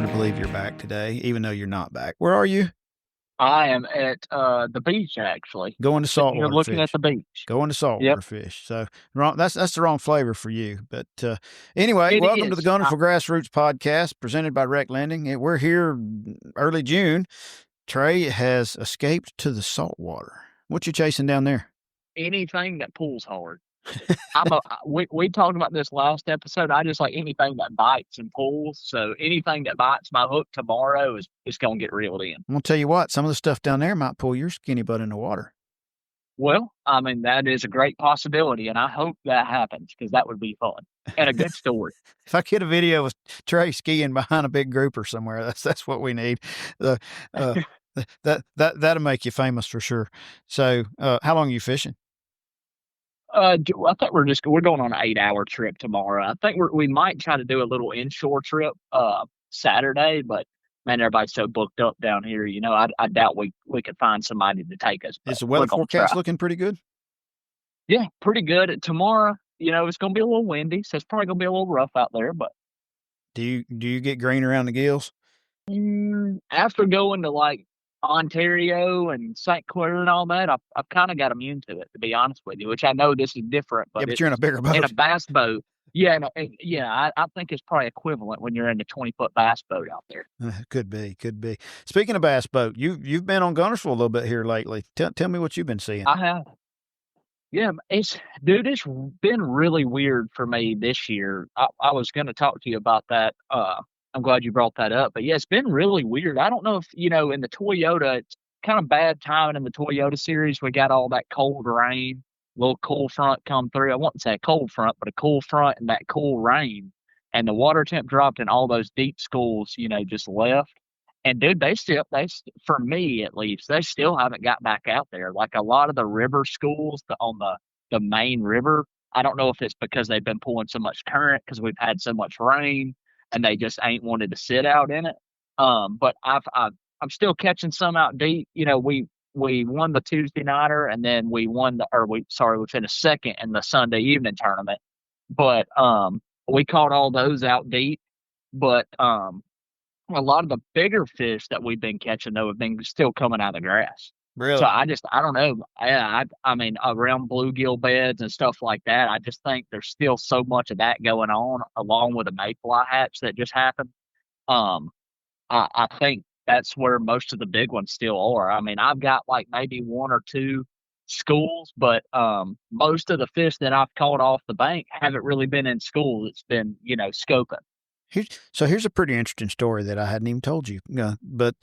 hard to believe you're back today, even though you're not back. Where are you? I am at the beach, actually. Going to Sitting here saltwater looking at fish. the beach. Going to Yep, saltwater fish. So wrong. That's the wrong flavor for you. But anyway, it welcome to the is. Guntersville Grassroots podcast presented by Rec Lending. We're here early June. Trey has escaped to the saltwater. What you chasing down there? Anything that pulls hard. We talked about this last episode. I just like anything that bites and pulls. So anything that bites my hook tomorrow is going to get reeled in. I'm gonna tell you what. Some of the stuff down there might pull your skinny butt in the water. Well, I mean, that is a great possibility, and I hope that happens because that would be fun and a good story. If I get a video of Trey skiing behind a big grouper somewhere, that's what we need. Uh, uh, that'll make you famous for sure. So, how long are you fishing? I think we're going on an 8-hour trip tomorrow. I think we might try to do a little inshore trip Saturday, but man, everybody's so booked up down here. I doubt we could find somebody to take us. Is the We're weather gonna try. forecast looking pretty good? Yeah, pretty good. Tomorrow, it's gonna be a little windy, so it's probably gonna be a little rough out there. But Do you get green around the gills? after going to like Ontario and St. Clair and all that, I've kind of got immune to it, to be honest with you. Which I know this is different, Yeah, but but you're in a bigger in a boat. bass boat. Yeah, no, I think it's probably equivalent when you're in the 20-foot bass boat out there. Could be. Speaking of bass boat, you've been on Guntersville a little bit here lately. Tell me what you've been seeing. I have. Yeah, it's been really weird for me this year. I was going to talk to you about that. I'm glad you brought that up. But yeah, it's been really weird. I don't know if, in the Toyota, it's kind of bad timing in the Toyota series. We got all that cold rain, little cool front come through. I wouldn't say a cold front, but a cool front and that cool rain. And the water temp dropped and all those deep schools, just left. And dude, for me at least, they still haven't got back out there. Like a lot of the river schools on the main river, I don't know if it's because they've been pulling so much current because we've had so much rain and they just ain't wanted to sit out in it. But I'm still catching some out deep. We won the Tuesday nighter and then we finished second in the Sunday evening tournament. But we caught all those out deep. But a lot of the bigger fish that we've been catching though have been still coming out of the grass. Really? So I don't know. I mean, around bluegill beds and stuff like that, I just think there's still so much of that going on, along with a mayfly hatch that just happened. I think that's where most of the big ones still are. I mean, I've got like maybe one or two schools, but most of the fish that I've caught off the bank haven't really been in schools. It's been, scoping. Here's a pretty interesting story that I hadn't even told you. But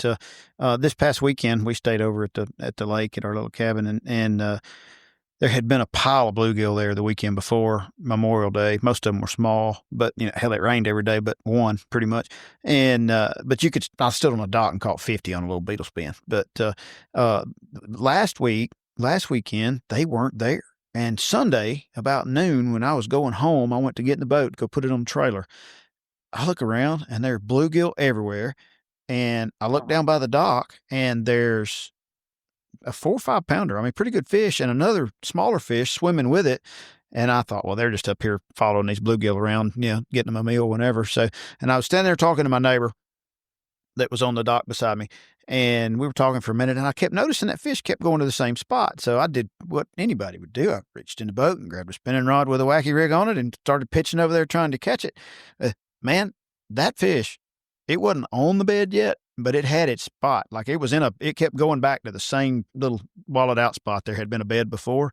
this past weekend we stayed over at the lake at our little cabin, and there had been a pile of bluegill there the weekend before Memorial Day. Most of them were small, but hell, it rained every day, but one pretty much. And but I stood on a dock and caught 50 on a little beetle spin. But last weekend they weren't there. And Sunday about noon, when I was going home, I went to get in the boat, go put it on the trailer. I look around and there's bluegill everywhere. And I look down by the dock and there's a 4 or 5 pounder. I mean, pretty good fish, and another smaller fish swimming with it. And I thought, well, they're just up here following these bluegill around, getting them a meal whenever. So, and I was standing there talking to my neighbor that was on the dock beside me. And we were talking for a minute, and I kept noticing that fish kept going to the same spot. So I did what anybody would do. I reached in the boat and grabbed a spinning rod with a wacky rig on it and started pitching over there trying to catch it. Man, that fish, it wasn't on the bed yet, but it had its spot. Like it kept going back to the same little walled out spot. There had been a bed before.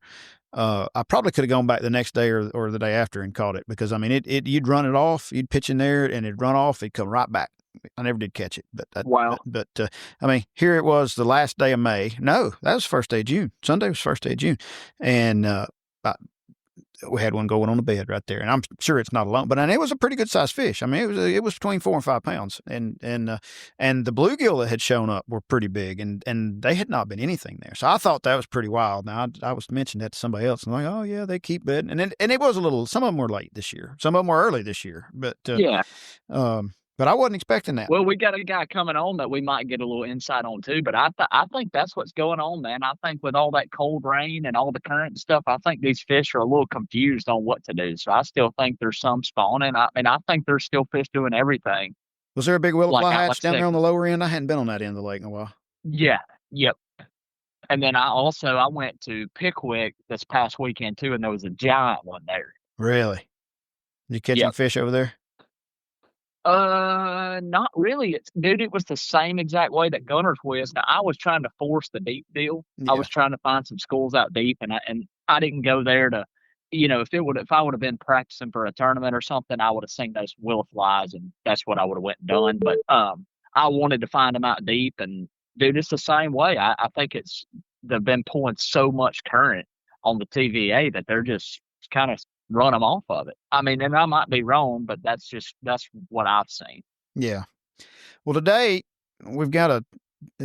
I probably could have gone back the next day or the day after and caught it because, I mean, you'd run it off, you'd pitch in there and it'd run off, it'd come right back. I never did catch it, Wow. But I mean, here it was the last day of May. No, that was first day of June. Sunday was first day of June. And, we had one going on the bed right there, and I'm sure it's not alone, but it was a pretty good sized fish. I mean, it was between 4 and 5 pounds, and the bluegill that had shown up were pretty big, and they had not been anything there. So I thought that was pretty wild. Now I was mentioning that to somebody else, and like, oh yeah, they keep bedding, and it was a little. Some of them were late this year, some of them were early this year, but Yeah. But I wasn't expecting that. Well, we got a guy coming on that we might get a little insight on too. But I think that's what's going on, man. I think with all that cold rain and all the current and stuff, I think these fish are a little confused on what to do. So I still think there's some spawning. I mean, I think there's still fish doing everything. Was there a big willow like fly I hatch like I down said, there on the lower end? I hadn't been on that end of the lake in a while. yeah, yep. And then I went to Pickwick this past weekend too, and there was a giant one there. Really? Did you catch any Yep. fish over there? Not really. Dude, it was the same exact way that Gunners was. Now I was trying to force the deep deal. I Yeah. was trying to find some schools out deep, and I didn't go there to, if I would have been practicing for a tournament or something, I would have seen those willow flies, and that's what I would have went and done. But I wanted to find them out deep, and dude, it's the same way. I think they've been pulling so much current on the TVA that they're just kind of run them off of it. I mean, and I might be wrong, but that's what I've seen. Yeah. Well, today we've got a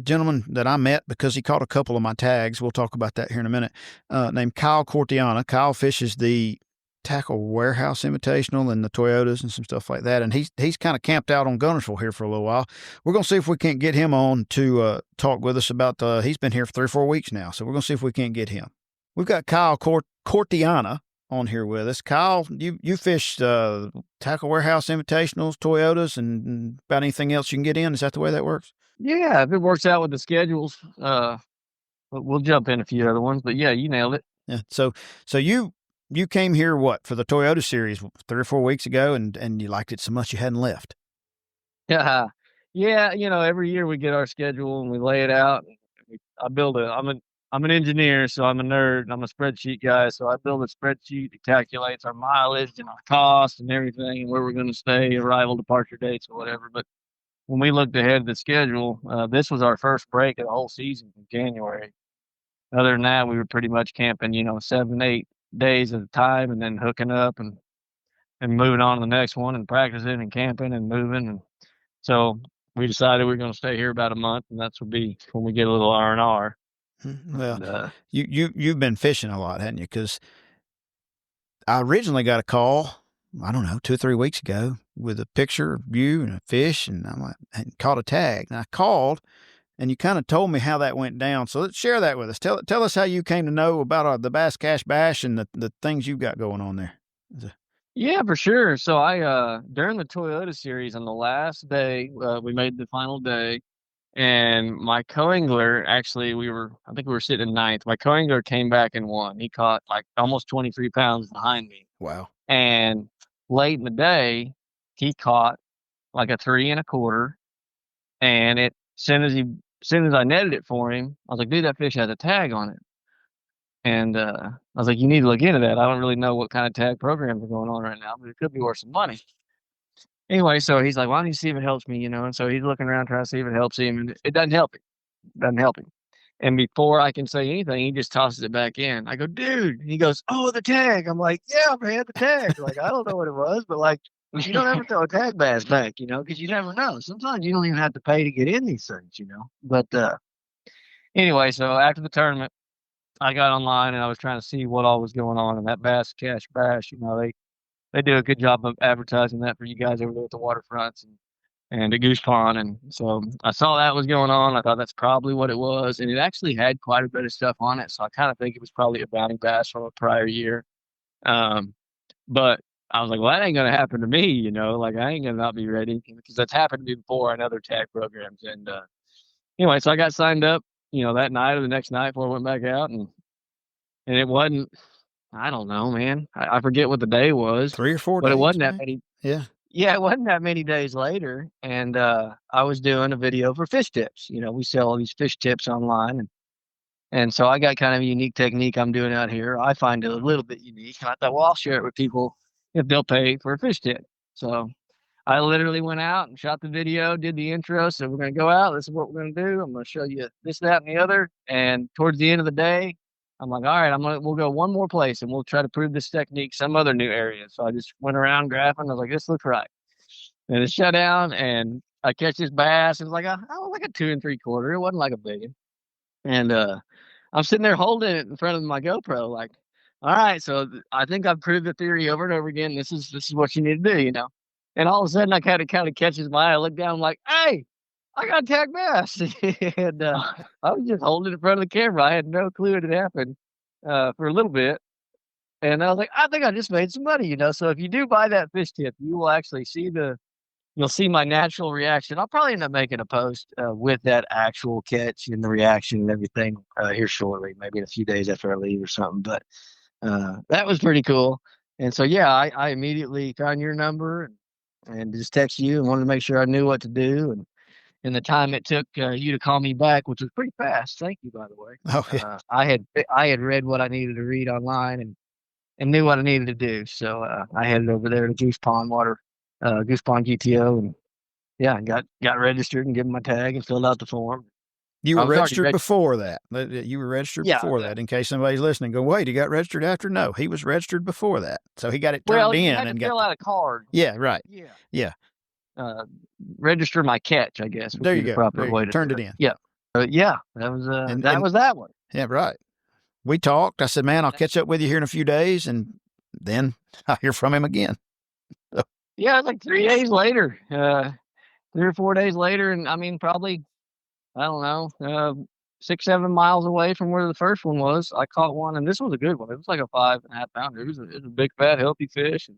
gentleman that I met because he caught a couple of my tags. We'll talk about that here in a minute. Named Kyle Cortiana. Kyle fishes the Tackle Warehouse Invitational and the Toyotas and some stuff like that. And he's kind of camped out on Guntersville here for a little while. We're going to see if we can't get him on to talk with us about he's been here for 3 or 4 weeks now. So we're going to see if we can't get him. We've got Kyle Cortiana on here with us. Kyle, you fish Tackle Warehouse Invitationals, Toyotas, and about anything else you can get in. Is that the way that works? Yeah, if it works out with the schedules, we'll jump in a few other ones. But yeah, you nailed it. Yeah. So you came here for the Toyota series 3 or 4 weeks ago, and you liked it so much you hadn't left. Yeah, yeah. Every year we get our schedule and we lay it out. I'm an engineer, so I'm a nerd. And I'm a spreadsheet guy, so I build a spreadsheet that calculates our mileage and our cost and everything, and where we're going to stay, arrival, departure dates, or whatever. But when we looked ahead at the schedule, this was our first break of the whole season in January. Other than that, we were pretty much camping, 7, 8 days at a time, and then hooking up and moving on to the next one and practicing and camping and moving. And so we decided we were going to stay here about a month, and that's would be when we get a little R&R. Well, And, you've been fishing a lot, hadn't you? Because I originally got a call, I don't know, 2 or 3 weeks ago with a picture of you and a fish, and I'm like, and caught a tag. And I called, and you kind of told me how that went down. So let's share that with us. Tell us how you came to know about the BassCashBash and the things you've got going on there. yeah, for sure. So I during the Toyota series on the last day, we made the final day. And my co-angler, actually, I think we were sitting in ninth. My co-angler came back and won. He caught like almost 23 pounds behind me. Wow. And late in the day, he caught like a 3 1/4. And soon as I netted it for him, I was like, dude, that fish has a tag on it. And I was like, you need to look into that. I don't really know what kind of tag programs are going on right now, but it could be worth some money. Anyway, so he's like, why don't you see if it helps me, And so he's looking around trying to see if it helps him, and it doesn't help him. It doesn't help him. And before I can say anything, he just tosses it back in. I go, dude. And he goes, oh, the tag. I'm like, yeah, man, the tag. Like, I don't know what it was, but like, you don't ever throw a tag bass back, because you never know. Sometimes you don't even have to pay to get in these things, But anyway, so after the tournament, I got online and I was trying to see what all was going on in that BassCashBash. They do a good job of advertising that for you guys over there at the waterfronts and at Goose Pond. And so I saw that was going on. I thought that's probably what it was. And it actually had quite a bit of stuff on it. So I kind of think it was probably a bounty bass from a prior year. But I was like, well, that ain't going to happen to me, like I ain't going to not be ready because that's happened to me before in other tag programs. And anyway, so I got signed up, that night or the next night before I went back out. And it wasn't, I don't know, man. I forget what the day was. 3 or 4 but days. It wasn't man. that many. Yeah. Yeah, it wasn't that many days later. And I was doing a video for fish tips. We sell all these fish tips online. And so I got kind of a unique technique I'm doing out here. I find it a little bit unique. And I thought, well, I'll share it with people if they'll pay for a fish tip. So I literally went out and shot the video, did the intro. So we're going to go out. This is what we're going to do. I'm going to show you this, that, and the other. And towards the end of the day, I'm like, all right, we'll go one more place and we'll try to prove this technique some other new area. So I just went around graphing. I was like, this looks right. And it shut down and I catch this bass. It was like a 2 3/4. It wasn't like a big one. And I'm sitting there holding it in front of my GoPro, like, all right, so I think I've proved the theory over and over again. This is what you need to do, And all of a sudden I kind of catches my eye. I look down, I'm like, hey, I got tag bass. And I was just holding it in front of the camera. I had no clue it had happened for a little bit. And I was like, I think I just made some money, So if you do buy that fish tip, you will actually see the you'll see my natural reaction. I'll probably end up making a post with that actual catch and the reaction and everything here shortly, maybe in a few days after I leave or something. But that was pretty cool. And so, yeah, I immediately found your number and just texted you and wanted to make sure I knew what to do. And the time it took you to call me back, which was pretty fast. Thank you, by the way. Oh, yeah. I had read what I needed to read online and knew what I needed to do. So I headed over there to Goose Pond GTO, and yeah, got registered and given my tag and filled out the form. You were registered before that. You were registered before that. In case somebody's listening, go, wait, he got registered after? No, he was registered before that. So he got it turned in and got fill out a card. Yeah, right. Yeah. Register my catch, I guess. There you go. Proper way to turned it in. Yeah. Yeah, that was was that one. Yeah, right. We talked. I said, man, I'll catch up with you here in a few days, and then I'll hear from him again. So. Yeah, it's like 3 days later, 3 or 4 days later, and I mean, probably, I don't know, 6-7 miles away from where the first one was, I caught one, and this was a good one. It was like a 5.5 pounder. It was a big, fat, healthy fish.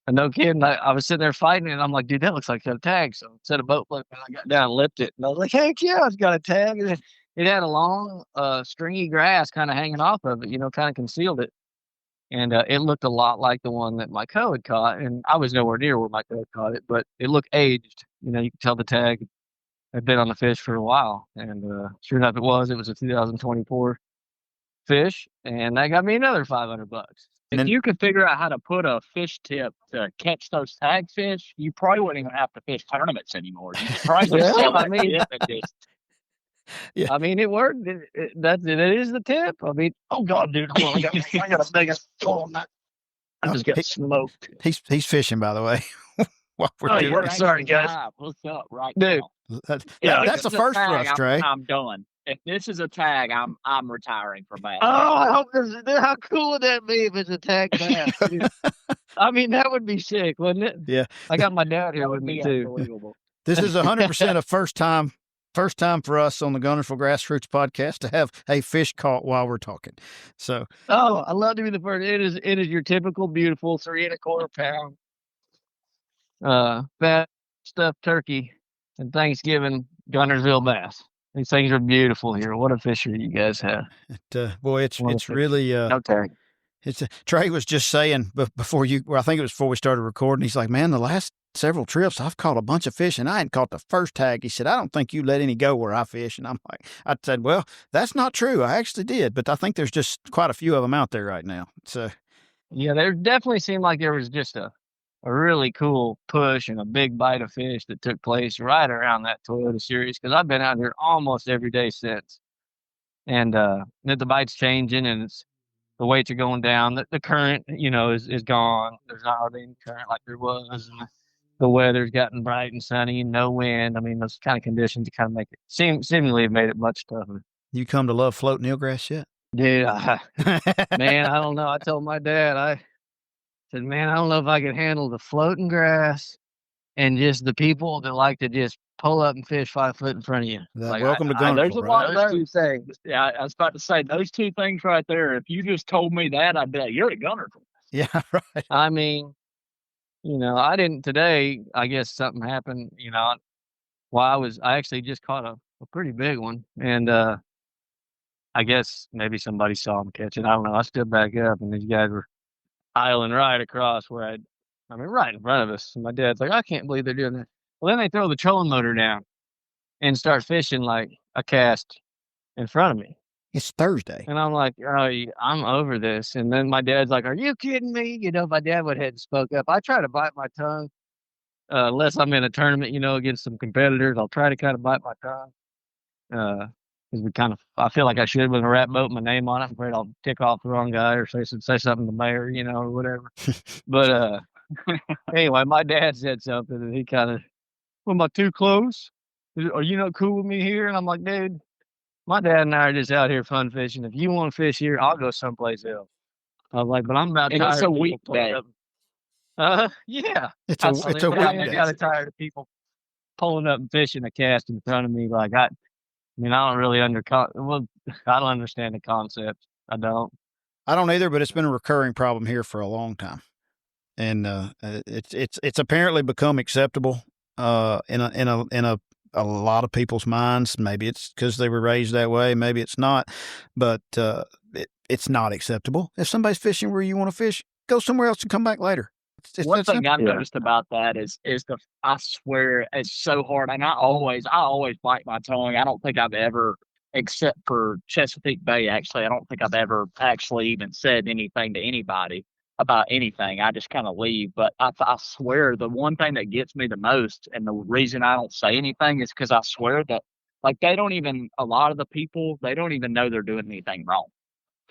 And no kidding, I was sitting there fighting it, and I'm like, dude, that looks like it's got a tag. So I set a boat flip, and I got down and lipped it. And I was like, heck yeah, it's got a tag. And it had a long, stringy grass kind of hanging off of it, kind of concealed it. And it looked a lot like the one that my co had caught. And I was nowhere near where my co had caught it, but it looked aged. You could tell the tag had been on the fish for a while. And sure enough, it was a 2024 fish. And that got me another $500. If you could figure out how to put a fish tip to catch those tag fish, you probably wouldn't even have to fish tournaments anymore. You could probably sell that tip and just. Yeah. I mean, it worked. It is the tip. I mean, oh God, dude, hold on, I got a big hole on that. I just got smoked. He's fishing, by the way. Sorry, guys. What's up, right, dude? That's the first for us, Trey. I'm done. If this is a tag, I'm retiring from bass. Oh, I hope how cool would that be if it's a tag bass? I mean, that would be sick, wouldn't it? Yeah. I got my dad here with me too. Unbelievable. This is 100% a first time for us on the Guntersville Grassroots podcast to have a fish caught while we're talking. So. Oh, I love to be the first. It is your typical beautiful 3.25 pound fat stuffed turkey and Thanksgiving Guntersville bass. These things are beautiful here. What a fishery you guys have. Boy, it's really okay. Trey was just saying before I think it was before we started recording, he's like, man, the last several trips I've caught a bunch of fish and I hadn't caught the first tag. He said, I don't think you let any go where I fish. And I said, well, that's not true. I actually did, but I think there's just quite a few of them out there right now. So yeah, there definitely seemed like there was just a really cool push and a big bite of fish that took place right around that Toyota Series, because I've been out here almost every day since. And the bite's changing and the weights are going down. The current, is gone. There's not hardly any current like there was. And the weather's gotten bright and sunny and no wind. I mean, those kind of conditions kind of make it seemingly have made it much tougher. You come to love floating eelgrass yet? Dude, man, I don't know. I told my dad, I said, man, I don't know if I could handle the floating grass and just the people that like to just pull up and fish 5 foot in front of you. Welcome to Guntersville. There's a lot of those two things. Yeah, I was about to say those two things right there. If you just told me that, I'd be like, you're a Guntersville. Yeah, right. I mean, I didn't today. I guess something happened. While I actually just caught a pretty big one, and I guess maybe somebody saw him catch it. I don't know. I stood back up, and these guys were island right across where right in front of us. And my dad's like, I can't believe they're doing that. Well, then they throw the trolling motor down and start fishing like a cast in front of me. It's Thursday. And I'm like, oh, I'm over this. And then my dad's like, are you kidding me? My dad went ahead and spoke up. I try to bite my tongue unless I'm in a tournament, against some competitors. I'll try to kind of bite my tongue. Because I feel like I should with a rap boat, my name on it. I'm afraid I'll tick off the wrong guy or say something to the mayor, or whatever. But anyway, my dad said something and he kind of, am I too close? Are you not cool with me here? And I'm like, dude, my dad and I are just out here fun fishing. If you want to fish here, I'll go someplace else. I was like, but I'm about tired. It's a weekday. Yeah. It's a weekday. I'm kind of tired of people pulling up and fishing a cast in front of me. Like I don't really I don't understand the concept. I don't either, but it's been a recurring problem here for a long time. And it's apparently become acceptable. in a lot of people's minds. Maybe it's because they were raised that way. Maybe it's not, but it's not acceptable. If somebody's fishing where you want to fish, go somewhere else and come back later. It's One that thing simple. I've noticed about that is I swear it's so hard, and I always bite my tongue. I don't think I've ever, except for Chesapeake Bay, actually, I don't think I've ever actually even said anything to anybody about anything. I just kind of leave. But I swear the one thing that gets me the most, and the reason I don't say anything is because I swear that like a lot of the people, they don't even know they're doing anything wrong.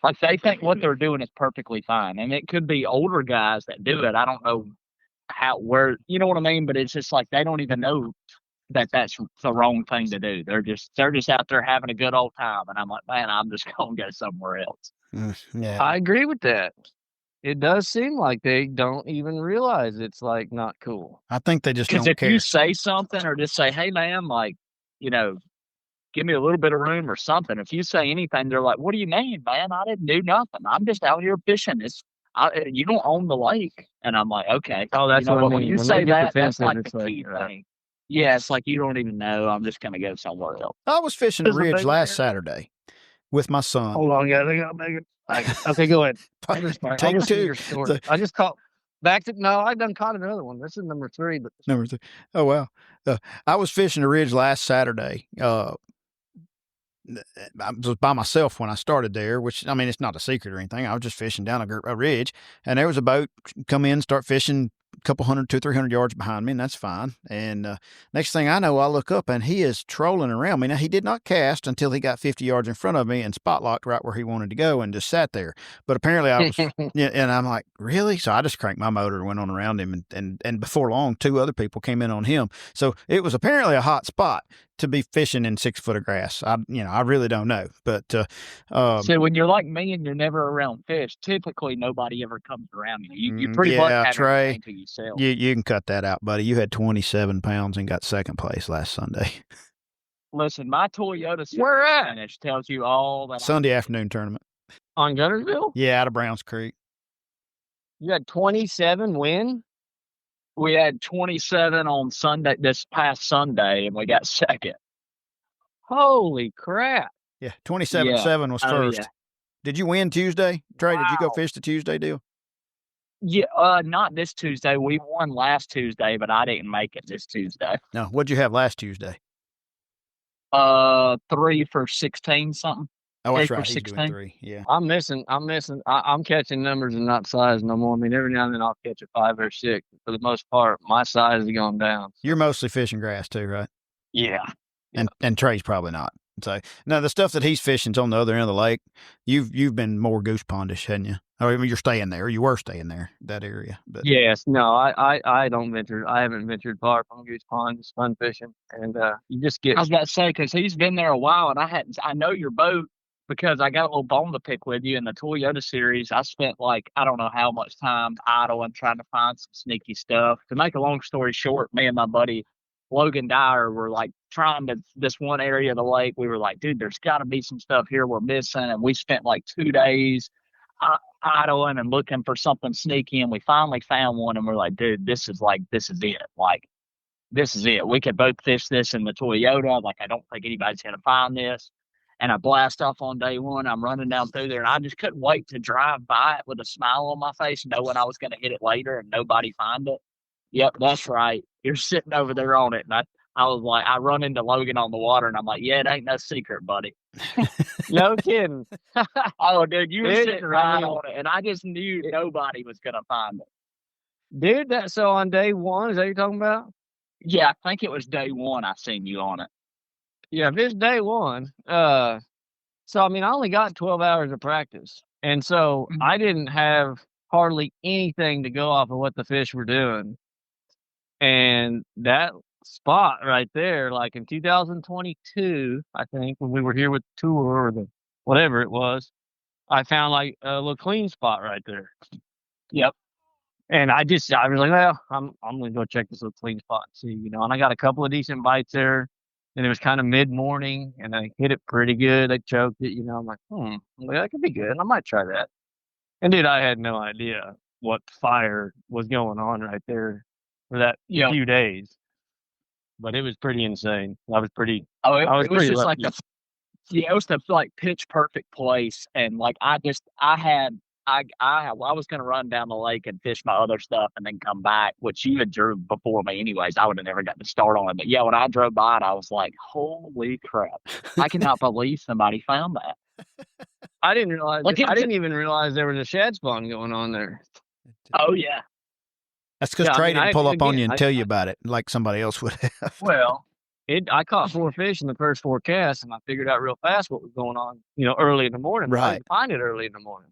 Like they think what they're doing is perfectly fine, and it could be older guys that do it. I don't know you know what I mean? But it's just like they don't even know that that's the wrong thing to do. They're just out there having a good old time, and I'm like, man, I'm just gonna go somewhere else. Yeah, I agree with that. It does seem like they don't even realize it's like not cool. I think they just Because don't if care. you say something or just say, hey man, like, you know, give me a little bit of room or something. If you say anything, they're like, what do you mean, man? I didn't do nothing. I'm just out here fishing. You don't own the lake. And I'm like, okay. Oh, that's you know what I what? When mean. you When say they get that, that's defensive, like it's the like, key thing. Yeah, it's like you don't even know. I'm just gonna go somewhere else. I was fishing a There's a ridge big last area. Saturday with my son. Hold on, yeah, they got bigger. Okay, go ahead. I'll just Take listen to two. your story. I just caught I done caught another one. This is number 3, but Number 3. Oh wow! I was fishing a ridge last Saturday. I was by myself when I started there, which, I mean, it's not a secret or anything. I was just fishing down a ridge, and there was a boat come in, start fishing a couple 200-300 yards behind me, and that's fine. And next thing I know, I look up, and he is trolling around me. Now, he did not cast until he got 50 yards in front of me and spot locked right where he wanted to go and just sat there. But apparently I was, yeah, and I'm like, really? So I just cranked my motor and went on around him, and before long, 2 other people came in on him. So it was apparently a hot spot to be fishing in 6 foot of grass. I really don't know, but So when you're like me and you're never around fish, typically nobody ever comes around you. You pretty much have Trey, everything to yourself. you can cut that out, buddy. You had 27 pounds and got second place last Sunday. Listen, my Toyota Where at? finish tells you all that. Sunday afternoon tournament. On Guntersville, Yeah, out of Browns Creek. you had 27 win. We had 27 on Sunday, this past Sunday, and we got second. Holy crap! Yeah, 27-7 was first. Yeah. Did you win Tuesday? Trey, did you go Wow. fish the Tuesday deal? Yeah, not this Tuesday. We won last Tuesday, but I didn't make it this Tuesday. No. What'd you have last Tuesday? 3 for 16 something. Oh, that's 3 for right. He's doing 16. 3. Yeah. I'm missing. I'm catching numbers and not size no more. I mean, every now and then I'll catch a 5 or 6. For the most part, my size has gone down. You're mostly fishing grass too, right? Yeah. And Trey's probably not. So now the stuff that he's fishing's on the other end of the lake. You've been more goose pondish, hadn't you? I mean, you're staying there. You were staying there, that area. But Yes, no, I don't venture. I haven't ventured far from Goose Pond. It's fun fishing, and you just get. I was about to say, because he's been there a while, and I know your boat because I got a little bone to pick with you in the Toyota series. I spent like, I don't know how much time idling trying to find some sneaky stuff. To make a long story short, me and my buddy Logan Dyer were like trying to this one area of the lake. We were like, dude, there's got to be some stuff here we're missing. And we spent like 2 days idling and looking for something sneaky. And we finally found one. And we're like, dude, this is it. Like, this is it. We could both fish this in the Toyota. Like, I don't think anybody's going to find this. And I blast off on day one. I'm running down through there, and I just couldn't wait to drive by it with a smile on my face, knowing I was going to hit it later and nobody find it. Yep, that's right. You're sitting over there on it. And I was like, I run into Logan on the water, and I'm like, yeah, it ain't no secret, buddy. No kidding. Oh, dude, you were Dude, sitting right on it, and I just knew nobody was going to find it. Dude, so on day 1, is that what you're talking about? Yeah, I think it was day 1 I seen you on it. Yeah, if it's day 1, so I mean, I only got 12 hours of practice, and so I didn't have hardly anything to go off of what the fish were doing. And that spot right there, like in 2022, I think, when we were here with the tour or the whatever it was, I found like a little clean spot right there. Yep. And I was like, well, I'm gonna go check this little clean spot and see, you know. And I got a couple of decent bites there, and it was kind of mid-morning, and I hit it pretty good. I choked it, you know. I'm like, that could be good. I might try that. And dude, I had no idea what fire was going on right there for that few days. but it was pretty insane. I was pretty it was pretty just lucky. like it was the like pitch perfect place, and like I was gonna run down the lake and fish my other stuff and then come back, which you had drew before me anyways. I would have never gotten to start on it. But yeah, when I drove by it, I was like, holy crap. I cannot believe somebody found that. I didn't realize Like, I didn't even realize there was a shad spawn going on there. Oh yeah. That's because Yeah, I Trey mean, didn't pull up on you and I- tell you about it like somebody else would have. Well, I caught 4 fish in the first 4 casts, and I figured out real fast what was going on, early in the morning. I Right. didn't find it early in the morning.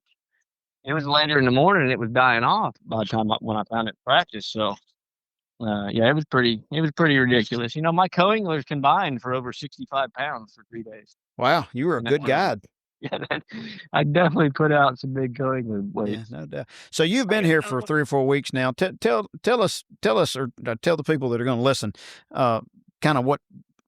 It was later in the morning, and it was dying off by the time when I found it in practice. So, yeah, it was pretty ridiculous. My co-anglers combined for over 65 pounds for 3 days. Wow, you were a good guide. Yeah, I definitely put out some big co-angler weights. Yeah, no doubt. So you've been here for 3 or 4 weeks now. Tell us, or tell the people that are going to listen, kind of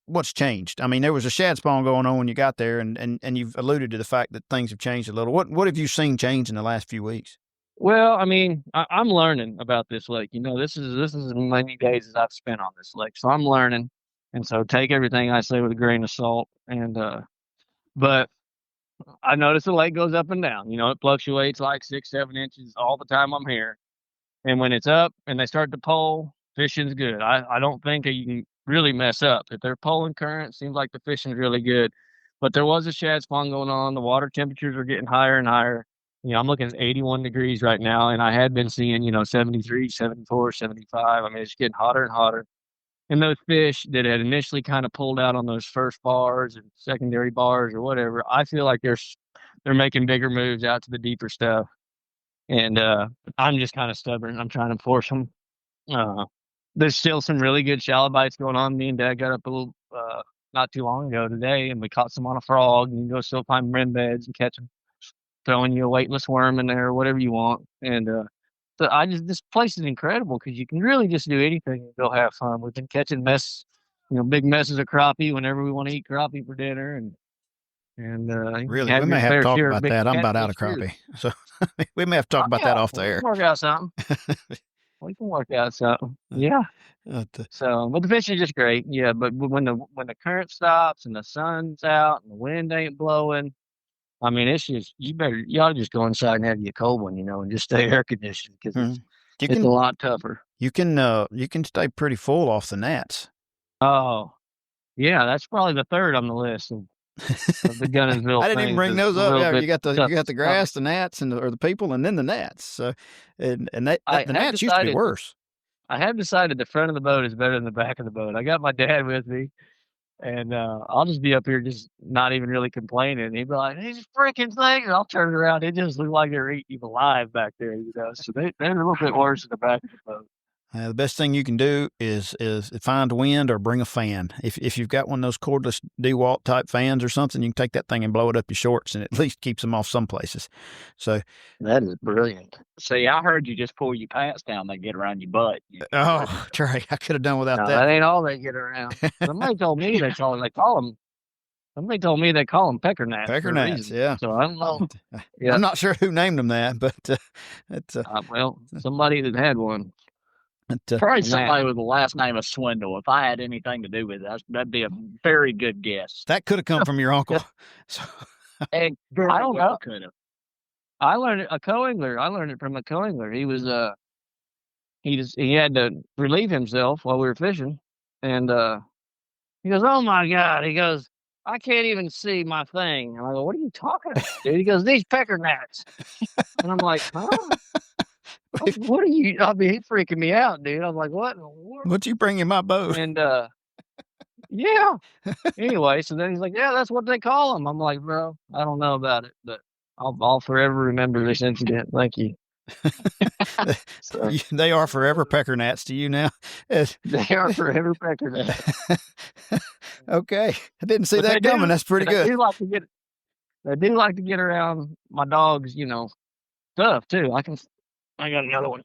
what's changed. I mean, there was a shad spawn going on when you got there, and you've alluded to the fact that things have changed a little. What have you seen change in the last few weeks? Well, I mean, I'm learning about this lake. This is as many days as I've spent on this lake, so I'm learning, and so take everything I say with a grain of salt. And but I notice the lake goes up and down. It fluctuates like 6, 7 inches all the time I'm here. And when it's up and they start to pole, fishing's good. I don't think that you can really mess up. If they're poling current, it seems like the fishing's really good. But there was a shad spawn going on. The water temperatures are getting higher and higher. I'm looking at 81 degrees right now, and I had been seeing, 73, 74, 75. I mean, it's getting hotter and hotter. And those fish that had initially kind of pulled out on those first bars and secondary bars or whatever, I feel like they're making bigger moves out to the deeper stuff. And I'm just kind of stubborn. I'm trying to force them. There's still some really good shallow bites going on. Me and Dad got up a little not too long ago today, and we caught some on a frog. And you can go still find rim beds and catch them, throwing you a weightless worm in there or whatever you want. And so this place is incredible because you can really just do anything and go have fun. We've been catching big messes of crappie whenever we want to eat crappie for dinner, and really, we may have to talk about that. I'm about out of crappie, so we may have to talk about that off the air. Work out something. We can work out something. Yeah. So, but the fishing is just great. Yeah, but when the current stops and the sun's out and the wind ain't blowing, I mean, it's just you ought to just go inside and have you a cold one, and just stay air conditioned because it's a lot tougher. You can stay pretty full off the gnats. Oh, yeah, that's probably the third on the list of the Guntersville. I didn't even bring those up. Yeah, you got the grass, the gnats, or the people, and then the gnats. So, the gnats used to be worse. I have decided the front of the boat is better than the back of the boat. I got my dad with me, and I'll just be up here just not even really complaining. He'd be like, "These freaking things!" And I'll turn around. It just looked like they're eating you alive back there, So they're a little bit worse in the back of the boat. The best thing you can do is find wind or bring a fan. If you've got one of those cordless DeWalt type fans or something, you can take that thing and blow it up your shorts, and at least keeps them off some places. So that is brilliant. See, I heard you just pull your pants down, they get around your butt. Oh, Trey, I could have done without that. That ain't all they get around. Somebody told me they call them. Somebody told me they call them Pecker Gnats. Pecker Gnats, yeah. So I don't know. Yeah. I'm not sure who named them that, but it's well, somebody that had one. Probably somebody with the last name of Swindle. If I had anything to do with it, that'd be a very good guess. That could have come from your uncle. So. I don't know. Could have. I learned it from a co-angler. He was he had to relieve himself while we were fishing, and he goes, "Oh my God!" He goes, "I can't even see my thing." And I go, "What are you talking about, dude?" He goes, "These Pecker Gnats." And I'm like, "Huh?" What are you? I mean, he's freaking me out, dude. I'm like, what in the world? What'd you bring in my boat? And yeah. Anyway, so then he's like, yeah, that's what they call them. I'm like, bro, I don't know about it, but I'll forever remember this incident. Thank you. So, they are forever Pecker Gnats to you now. They are forever Pecker Gnats. Okay, I didn't see that coming. That's pretty good. They do like to get around my dog's, stuff too. I got another one.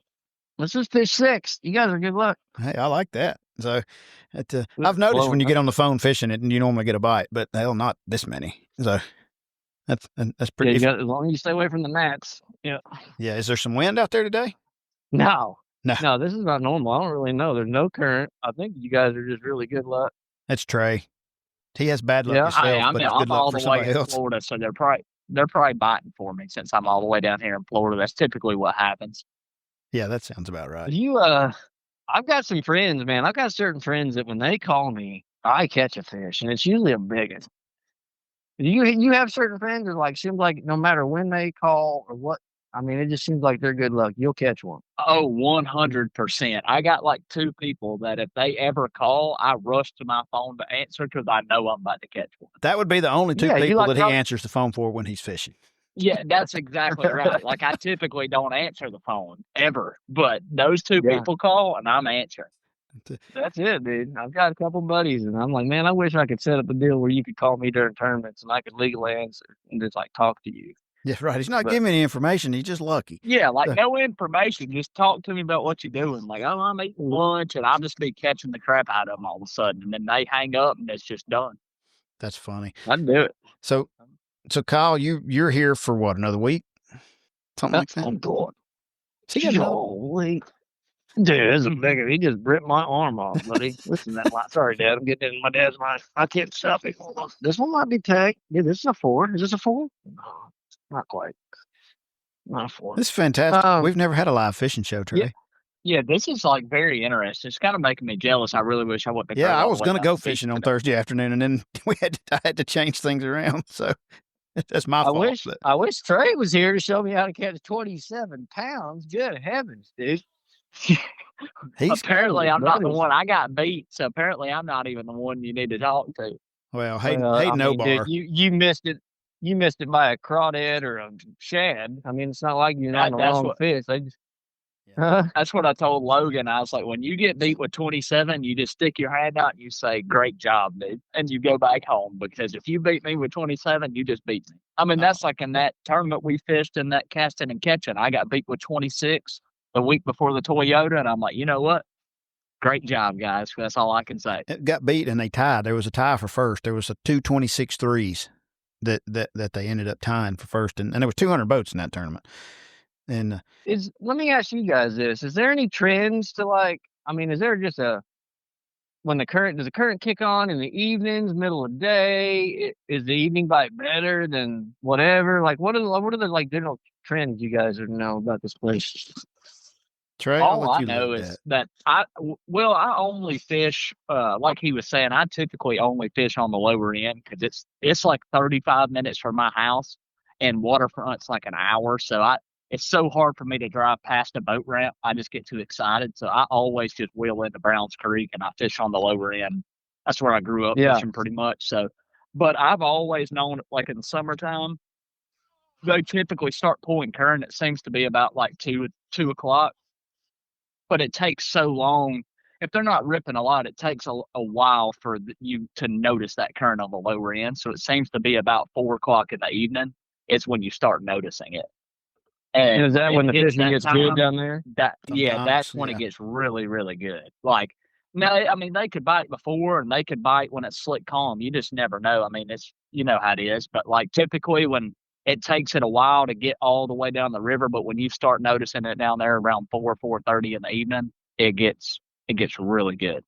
Let's just fish 6. You guys are good luck. Hey, I like that. So, I've noticed when you get on the phone fishing it, and you normally get a bite, but hell, not this many. So, that's pretty. Yeah, as long as you stay away from the gnats. Yeah. Yeah. Is there some wind out there today? No, No, this is not normal. I don't really know. There's no current. I think you guys are just really good luck. That's Trey. He has bad luck Yeah. himself, I but mean, it's I'm good luck all for the way somebody in else. Florida, so they're probably biting for me since I'm all the way down here in Florida. That's typically what happens. Yeah, that sounds about right. I've got some friends, man. I've got certain friends that when they call me, I catch a fish, and it's usually a big one. You have certain friends that like seems like no matter when they call or what, I mean, it just seems like they're good luck. You'll catch one. Oh, 100%. I got like two people that if they ever call, I rush to my phone to answer because I know I'm about to catch one. That would be the only two Yeah, you people like that he how- answers the phone for when he's fishing. Yeah, that's exactly right. Like I typically don't answer the phone ever, but those two Yeah. people call and I'm answering. That's it, dude. I've got a couple buddies, and I'm like, man, I wish I could set up a deal where you could call me during tournaments and I could legally answer and just like talk to you. Yeah, right. He's not But- giving me any information. He's just lucky. Yeah, like no information. Just talk to me about what you're doing. Like, oh, I'm eating lunch, and I'll just be catching the crap out of them all of a sudden, and then they hang up, and it's just done. That's funny. I'd do it. So Kyle, you're here for what, another week? Something like that? I'm going. He got another- Holy. Dude, this is a bigger. He just ripped my arm off, buddy. Listen to that line. Sorry, Dad. I'm getting in my dad's line. I can't stop it. Hold on. This one might be tagged. Yeah, this is a 4. Is this a 4? No, not quite. Not a 4. This is fantastic. We've never had a live fishing show, Trey. Yeah, this is like very interesting. It's kind of making me jealous. I really wish I wouldn't. Yeah, I was going to go fishing on Thursday afternoon, and then I had to change things around. So that's my fault. I wish Trey was here to show me how to catch 27 pounds. Good heavens, dude. Apparently, I'm not the one. I got beat, so apparently, I'm not even the one you need to talk to. Well, Hayden Obar. Dude, you missed it. You missed it by a crawdad or a shad. I mean, it's not like you're on the wrong fish. They just, That's what I told Logan. I was like, when you get beat with 27, you just stick your hand out and you say, "Great job, dude," and you go back home. Because if you beat me with 27, you just beat me. I mean, that's like in that tournament we fished in that casting and catching. I got beat with 26 the week before the Toyota, and I'm like, you know what? Great job, guys. That's all I can say. It got beat and they tied. There was a tie for first. There was a 226 threes that they ended up tying for first, and there was 200 boats in that tournament. And let me ask you guys this: is there any trends to like? I mean, is there just does the current kick on in the evenings, middle of the day? Is the evening bite better than whatever? Like, what are the like general trends you guys know about this place? Trey, all I know is that I only fish, like he was saying, I typically only fish on the lower end because it's like 35 minutes from my house and waterfront's like an hour. So it's so hard for me to drive past a boat ramp. I just get too excited. So I always just wheel into Browns Creek and I fish on the lower end. That's where I grew up fishing pretty much. So, but I've always known, like in the summertime, they typically start pulling current. It seems to be about like 2 o'clock. But it takes so long. If they're not ripping a lot, it takes a while for you to notice that current on the lower end. So it seems to be about 4 o'clock in the evening is when you start noticing it. And is that when the fishing gets good down there? That's when it gets really, really good. Like, no, I mean, they could bite before and they could bite when it's slick calm. You just never know. I mean, you know how it is. But like typically when it takes it a while to get all the way down the river, but when you start noticing it down there around 4:30 in the evening, it gets really good.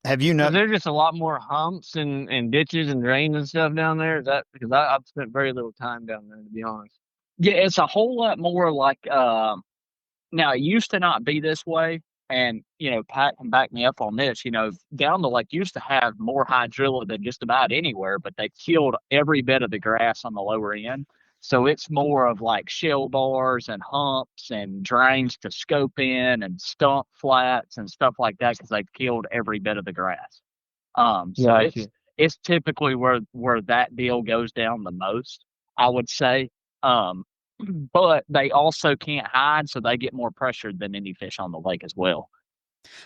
Have you noticed? There's just a lot more humps and ditches and drains and stuff down there. Is that because I've spent very little time down there, to be honest. Yeah, it's a whole lot more like now it used to not be this way. And, Pat can back me up on this, down the lake used to have more hydrilla than just about anywhere, but they killed every bit of the grass on the lower end. So it's more of like shell bars and humps and drains to scope in and stump flats and stuff like that because they've killed every bit of the grass. It's typically where that deal goes down the most, I would say. But they also can't hide, so they get more pressured than any fish on the lake as well.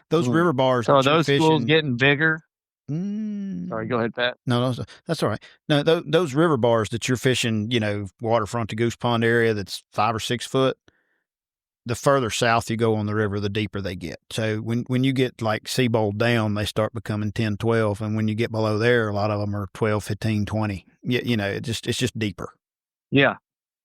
Those river bars. So are those schools getting bigger? Sorry, go ahead, Pat. No, that's all right. No, those river bars that you're fishing, waterfront to Goose Pond area that's 5 or 6 foot, the further south you go on the river, the deeper they get. So when you get like Seabold down, they start becoming 10, 12. And when you get below there, a lot of them are 12, 15, 20. Yeah, it's just deeper. Yeah.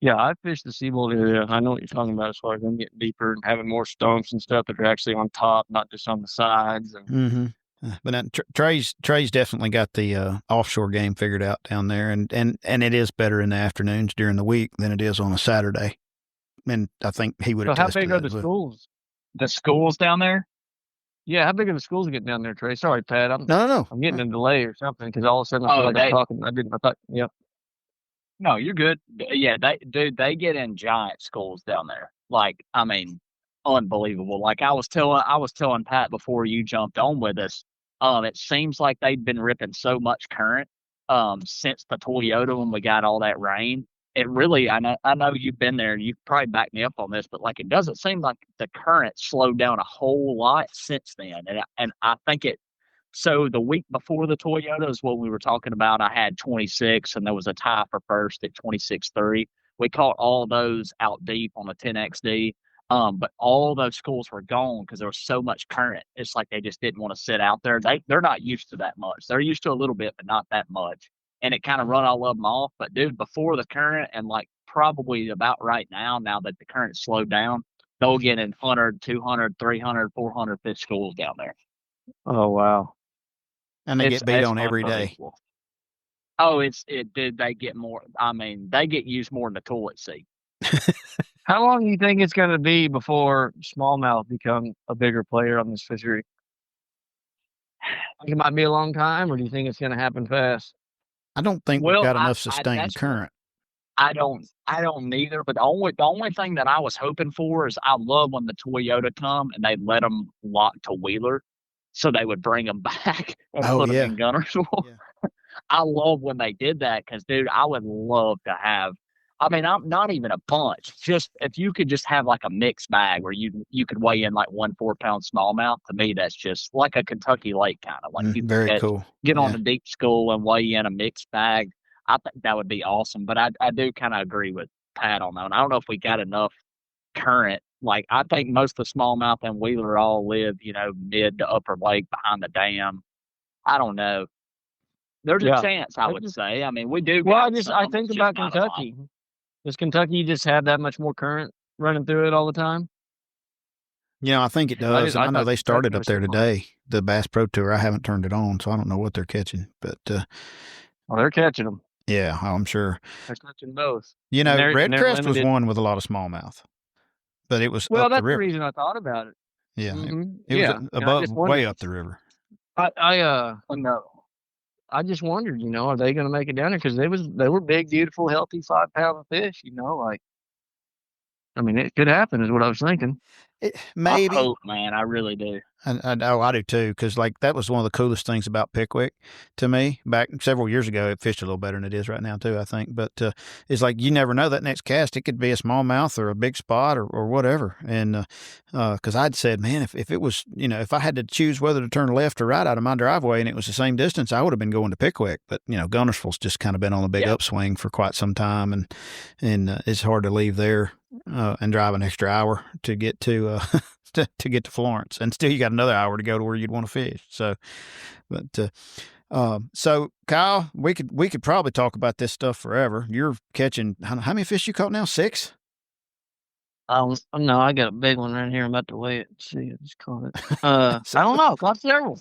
Yeah, I fished the Seabold area. I know what you're talking about as far as them getting deeper and having more stumps and stuff that are actually on top, not just on the sides. And But Trey's definitely got the offshore game figured out down there, and it is better in the afternoons during the week than it is on a Saturday. And I think he would so, how attest to big are that the as well. schools? The schools down there? Yeah, how big are the schools getting down there, Trey? Sorry, Pat. No. I'm getting a delay or something because all of a sudden I Oh, feel like I'm talking. I thought, yep. No, you're good. Yeah, they get in giant schools down there. Like, I mean, unbelievable. Like I was telling Pat before you jumped on with us, it seems like they've been ripping so much current since the Toyota when we got all that rain. It really, I know you've been there and you probably back me up on this, but like it doesn't seem like the current slowed down a whole lot since then. And I think so the week before the Toyota is what we were talking about. I had 26, and there was a tie for first at 26.3. We caught all those out deep on the 10XD, but all those schools were gone because there was so much current. It's like they just didn't want to sit out there. They're not used to that much. They're used to a little bit, but not that much. And it kind of run all of them off. But dude, before the current and like probably about right now that the current slowed down, they'll get in 100, 200, 300, 400 fish schools down there. Oh wow. And they get beat on every day. Oh, they get more. I mean, they get used more in the toilet seat. How long do you think it's going to be before smallmouth become a bigger player on this fishery? Think it might be a long time, or do you think it's going to happen fast? I don't think we've got enough sustained current. I don't neither. But the only thing that I was hoping for is I love when the Toyota come and they let them lock to Wheeler, so they would bring them back and put them in Guntersville. Yeah. I love when they did that because, dude, I would love to have. I mean, I'm not even a bunch. Just if you could just have like a mixed bag where you could weigh in like 1 4-pound smallmouth. To me, that's just like a Kentucky lake kind of like. Very cool. Get on a deep school and weigh in a mixed bag. I think that would be awesome. But I do kind of agree with Pat on that one. I don't know if we got enough current. Like I think most of the smallmouth and Wheeler all live, mid to upper lake behind the dam. I don't know. There's a chance, I would say. I mean, we do. Well, I think about Kentucky. Does Kentucky just have that much more current running through it all the time? I think it does. I know they started up there today, the Bass Pro Tour. I haven't turned it on, so I don't know what they're catching. But they're catching them. Yeah, I'm sure. They're catching both. Red Crest was one with a lot of smallmouth, but it was that's the river. The reason I thought about it. Yeah, it was above, way up the river. No. I just wondered, are they going to make it down there? Because they were big, beautiful, healthy 5-pound fish. I mean, it could happen, is what I was thinking. Maybe. I hope, man. I really do. I do too, because like that was one of the coolest things about Pickwick to me. Back several years ago, it fished a little better than it is right now too, I think. But it's like you never know that next cast, it could be a smallmouth or a big spot or whatever. And because I'd said, man, if it was, if I had to choose whether to turn left or right out of my driveway and it was the same distance, I would have been going to Pickwick. But Guntersville's just kind of been on a big upswing for quite some time, and it's hard to leave there and drive an extra hour to get to. To get to Florence, and still you got another hour to go to where you'd want to fish. So, but so Kyle, we could probably talk about this stuff forever. You're catching how many fish you caught now? 6? No, I got a big one right here. I'm about to weigh it. Let's see, I just caught it. I don't know. Caught several.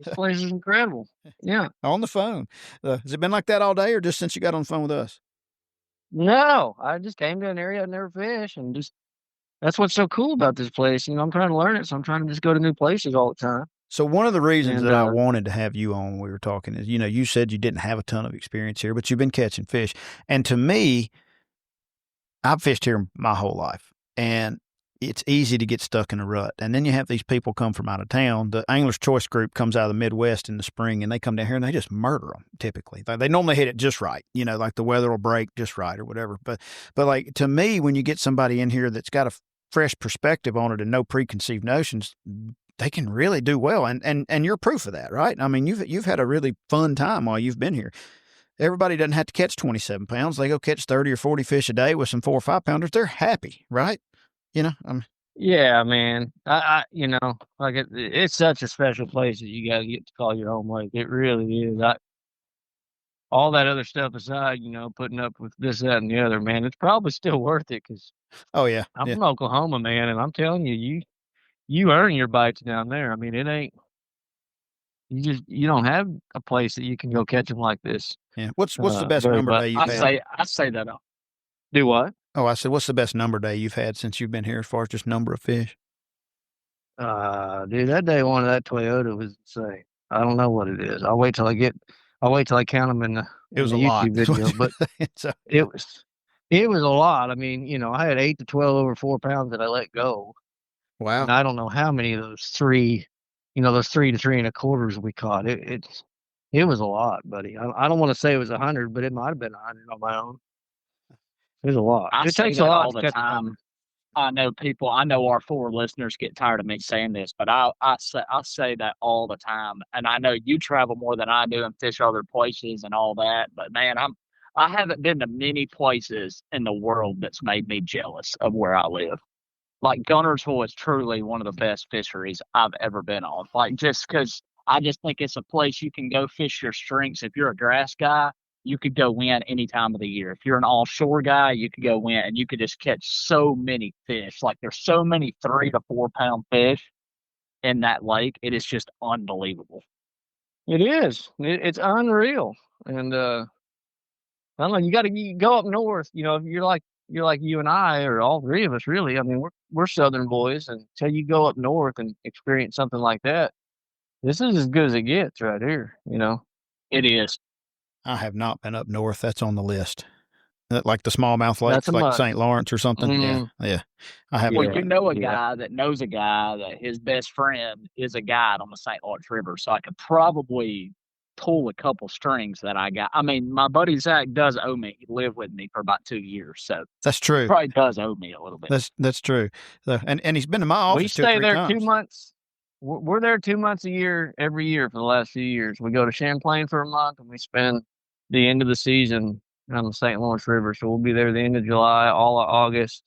This place is incredible. Yeah, on the phone. Has it been like that all day, or just since you got on the phone with us? No, I just came to an area I'd never fished, and just. That's what's so cool about this place. I'm trying to learn it, so I'm trying to just go to new places all the time. So one of the reasons that I wanted to have you on when we were talking is, you said you didn't have a ton of experience here, but you've been catching fish. And to me, I've fished here my whole life, and it's easy to get stuck in a rut. And then you have these people come from out of town. The Angler's Choice Group comes out of the Midwest in the spring, and they come down here and they just murder them. Typically, they normally hit it just right. Like the weather will break just right or whatever. But like to me, when you get somebody in here that's got a fresh perspective on it and no preconceived notions, they can really do well. And you're proof of that, right? I mean, you've had a really fun time while you've been here. Everybody doesn't have to catch 27 pounds. They go catch 30 or 40 fish a day with some 4 or 5 pounders. They're happy, right? Yeah, man. I like it's such a special place that you got to get to call your home lake. It really is. all that other stuff aside, putting up with this, that, and the other, man, it's probably still worth it because Oh yeah. I'm Yeah. from Oklahoma, man, and I'm telling you, you earn your bites down there. I mean, it ain't you don't have a place that you can go catch them like this. Yeah. What's the best Very number much. day you've had? I say that. Do what? Oh, I said, what's the best number day you've had since you've been here as far as just number of fish? Dude, that day one of that Toyota was insane. I don't know what it is. I'll wait till I count them in It was the a lot. YouTube video, but So, it was a lot. I mean, I had 8 to 12 over 4 pounds that I let go. wow. And I don't know how many of those three to 3 1/4s we caught. It was a lot, buddy. I don't want to say it was 100, but it might have been 100 on my own. It was a lot. It takes a lot all to the catch time. I know our 4 listeners get tired of me saying this, but I say that all the time. And I know you travel more than I do and fish other places and all that. But man, I haven't been to many places in the world that's made me jealous of where I live. Like Guntersville is truly one of the best fisheries I've ever been on. Like just because I just think it's a place you can go fish your strengths. If you're a grass guy, you could go win any time of the year. If you're an offshore guy, you could go win and you could just catch so many fish. Like there's so many 3 to 4 pound fish in that lake. It is just unbelievable. It is. It's unreal. And I don't know. You go up north. If you're like you and I, or all three of us, really. I mean, we're Southern boys, and until you go up north and experience something like that, this is as good as it gets right here. It is. I have not been up north. That's on the list. Like the smallmouth lakes, That's a like must. St. Lawrence or something. Mhm. Yeah. I have. Well, Yeah, you know a yeah. guy that knows a guy that his best friend is a guide on the St. Lawrence River. So I could probably pull a couple strings that I got. I mean, my buddy Zach does owe me. He lived with me for about 2 years. So That's true. probably does owe me a little bit. That's true. So, and he's been to my office We 2 or stay 3 there times. 2 months. We're there 2 months a year, every year for the last few years. We go to Champlain for a month, and we spend the end of the season on the St. Lawrence River. So we'll be there the end of July, all of August,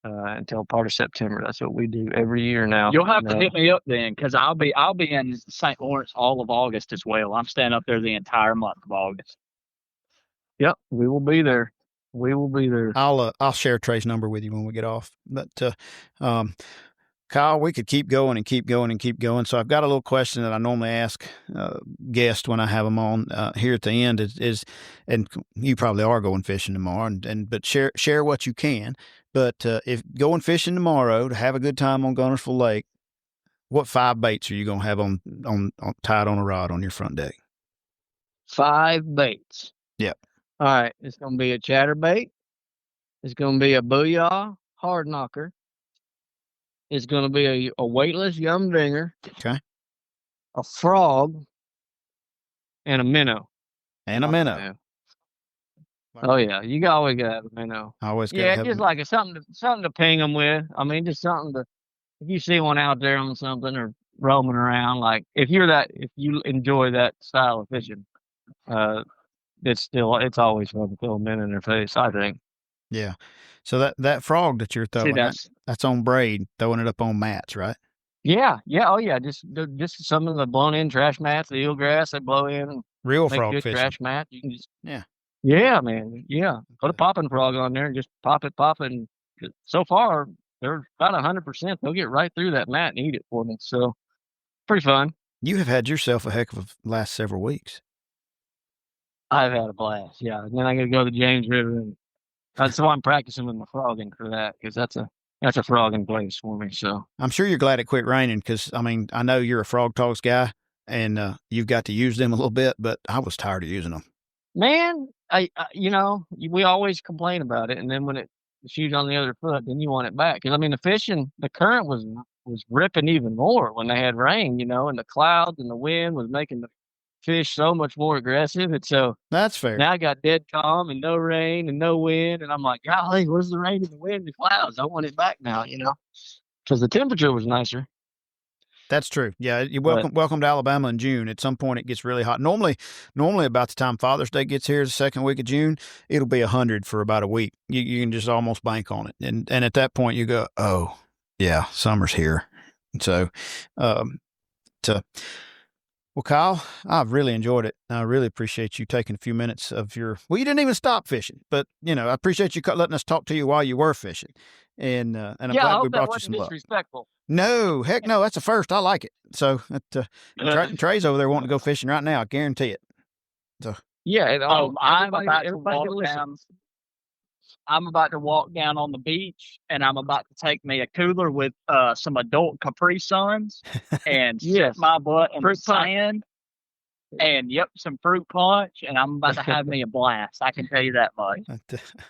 until part of September. That's what we do every year now. You'll have to hit me up then, because I'll be in St. Lawrence all of August as well. I'm staying up there the entire month of August. Yep, we will be there. We will be there. I'll share Trey's number with you when we get off. But Kyle, we could keep going and keep going and keep going. So I've got a little question that I normally ask guests when I have them on here at the end is, and you probably are going fishing tomorrow, but share what you can. But if going fishing tomorrow to have a good time on Guntersville Lake, what 5 baits are you gonna have on tied on a rod on your front deck? 5 baits. Yep. All right, it's gonna be a chatterbait. It's gonna be a booyah hard knocker. It's going to be a weightless yum dinger. Okay. A frog. And a minnow. And a minnow. Oh yeah, you always got to have a minnow. Always got Yeah, just like something to ping them with. I mean, just something to, if you see one out there on something or roaming around, like if you enjoy that style of fishing, it's always fun to throw them in their face, I think. Yeah. So that frog that you're throwing, that's on braid, throwing it up on mats, right? Yeah. Oh yeah. Just some of the blown in trash mats, the eelgrass they blow in. Real make frog good fishing. Trash mat. You can just Yeah. Yeah, man. Yeah. Put a popping frog on there and just pop it. And so far they're about 100%. They'll get right through that mat and eat it for me. So pretty fun. You have had yourself a heck of a last several weeks. I've had a blast. Yeah. And then I got to go to the James River, and that's why I'm practicing with my frogging for that, because that's a frogging place for me. So I'm sure you're glad it quit raining, because I mean, I know you're a frog toss guy and you've got to use them a little bit, but I was tired of using them. Man, we always complain about it, and then when the shoe's on the other foot, then you want it back. Because I mean, the current was ripping even more when they had rain, and the clouds and the wind was making the fish so much more aggressive. And so that's fair. Now I got dead calm and no rain and no wind, and I'm like, golly, where's the rain and the wind and the clouds? I want it back now, because the temperature was nicer. That's true. Yeah, you're welcome to Alabama in June. At some point, it gets really hot. Normally about the time Father's Day gets here, the second week of June, it'll be 100 for about a week. You can just almost bank on it, and at that point, you go, oh, yeah, summer's here. So, Well, Kyle, I've really enjoyed it. I really appreciate you taking a few minutes of your. Well, you didn't even stop fishing, but I appreciate you letting us talk to you while you were fishing, and I'm Yeah, I glad we hope that brought you some wasn't luck. disrespectful. No, heck no, that's a first. I like it. So Trey's over there wanting to go fishing right now. I guarantee it. So Yeah. I'm about to walk down. I'm about to walk down on the beach, and I'm about to take me a cooler with some adult Capri Suns and sit my butt in the sand. And some fruit punch, and I'm about to have me a blast. I can tell you that much.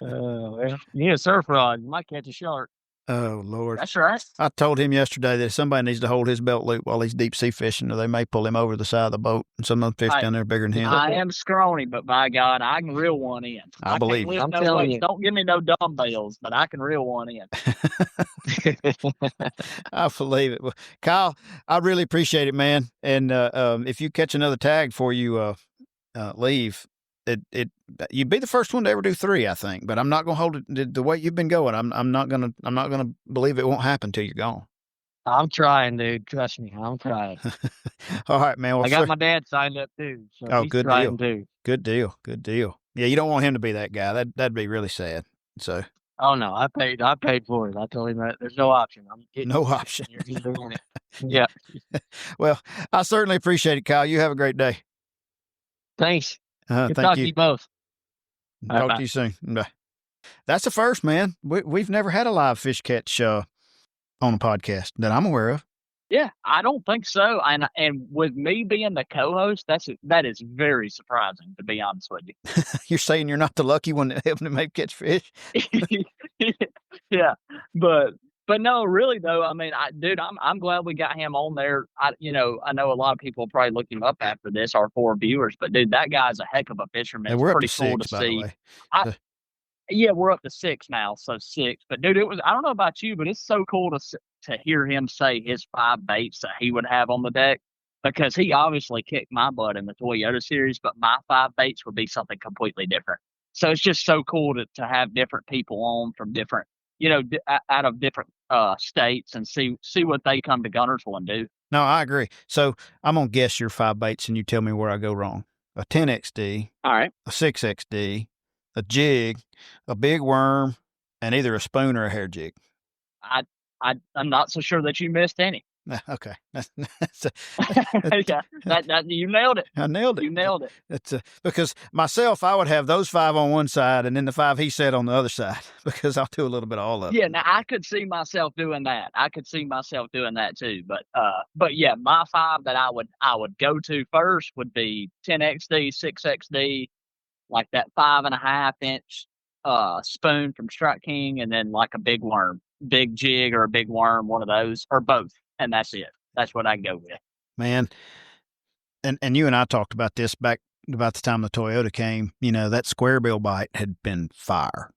You need a surf rod. You might catch a shark. Oh, Lord. That's right. I told him yesterday that somebody needs to hold his belt loop while he's deep sea fishing, or they may pull him over the side of the boat. And some of them fish down there bigger than him. I am scrawny, but by God, I can reel one in. I believe you. I'm telling you. Don't give me no dumbbells, but I can reel one in. I believe it. Well, Kyle, I really appreciate it, man. And if you catch another tag before you leave, you'd be the first one to ever do 3, I think. But I'm not gonna hold it the way you've been going. I'm not gonna believe it won't happen till you're gone. I'm trying, dude. Trust me, I'm trying. All right, man. Well, I got my dad signed up too. So he's good deal. Too. Good deal. Yeah, you don't want him to be that guy. That'd be really sad. So. Oh no, I paid for it. I told him that there's no option. I'm getting no option. You're doing it. Yeah. Well, I certainly appreciate it, Kyle. You have a great day. Thanks. Thank talk to you both. Talk to you soon. Bye. That's the first, man. We've never had a live fish catch on a podcast that I'm aware of. Yeah, I don't think so. And with me being the co-host, that is very surprising, to be honest with you. You're saying you're not the lucky one that helped him catch fish? Yeah, but no, really though. I mean, I'm glad we got him on there. I know a lot of people will probably look him up after this, our 4 viewers. But dude, that guy's a heck of a fisherman. And we're pretty up to cool 6, to by see. The way. Yeah, we're up to 6 now, so 6. But dude, I don't know about you, but it's so cool to hear him say his 5 baits that he would have on the deck, because he obviously kicked my butt in the Toyota series, but my 5 baits would be something completely different. So it's just so cool to have different people on from different, out of different states, and see what they come to Guntersville and do. No, I agree. So I'm gonna guess your 5 baits, and you tell me where I go wrong. A 10XD, all right, a 6XD, a jig, a big worm, and either a spoon or a hair jig. I'm not so sure that you missed any. Okay. Yeah, you nailed it. I nailed it. You nailed it. It's because myself, I would have those 5 on one side and then the 5 he said on the other side, because I'll do a little bit of all of it. Yeah, now I could see myself doing that. I could see myself doing that too. But yeah, my 5 that I would go to first would be 10XD, 6XD, like that 5.5 inch spoon from Strike King, and then like a big worm, big jig or a big worm, one of those, or both. And that's it. That's what I go with. Man, and you and I talked about this back about the time the Toyota came. That square bill bite had been fire.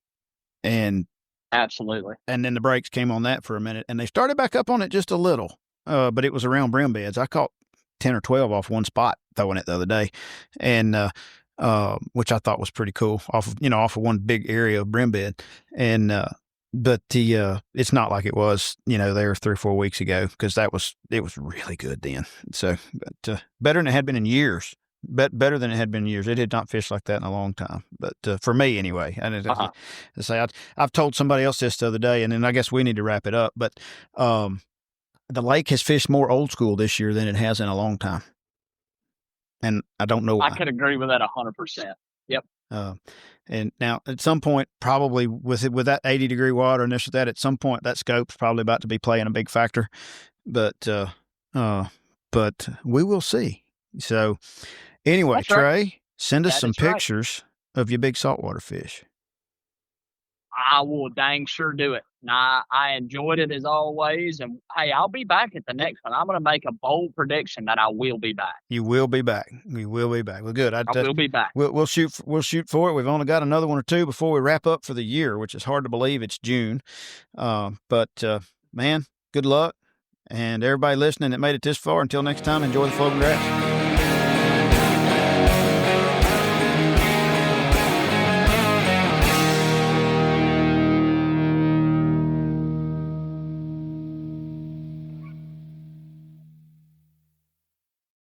And absolutely. And then the brakes came on that for a minute, and they started back up on it just a little. But it was around brim beds. I caught 10 or 12 off one spot throwing it the other day. And which I thought was pretty cool off of one big area of brim bed. And but it's not like it was there 3 or 4 weeks ago, because it was really good then. So but better than it had been in years. Better than it had been in years. It had not fished like that in a long time. But for me anyway, and I've told somebody else this the other day, and then I guess we need to wrap it up. But the lake has fished more old school this year than it has in a long time. And I don't know why. I could agree with that 100%. Yep. And now at some point, probably with that 80-degree water and this or that, at some point that scope's probably about to be playing a big factor. But we will see. So anyway, that's Trey, right. send us some pictures of your big saltwater fish. I will dang sure do it. Nah, I enjoyed it as always. And hey, I'll be back at the next one. I'm going to make a bold prediction that I will be back. You will be back. We will be back. Well, good. I will be back. We'll shoot for it. We've only got another 1 or 2 before we wrap up for the year, which is hard to believe. It's June. But man, good luck. And everybody listening that made it this far, until next time, enjoy the floating grass.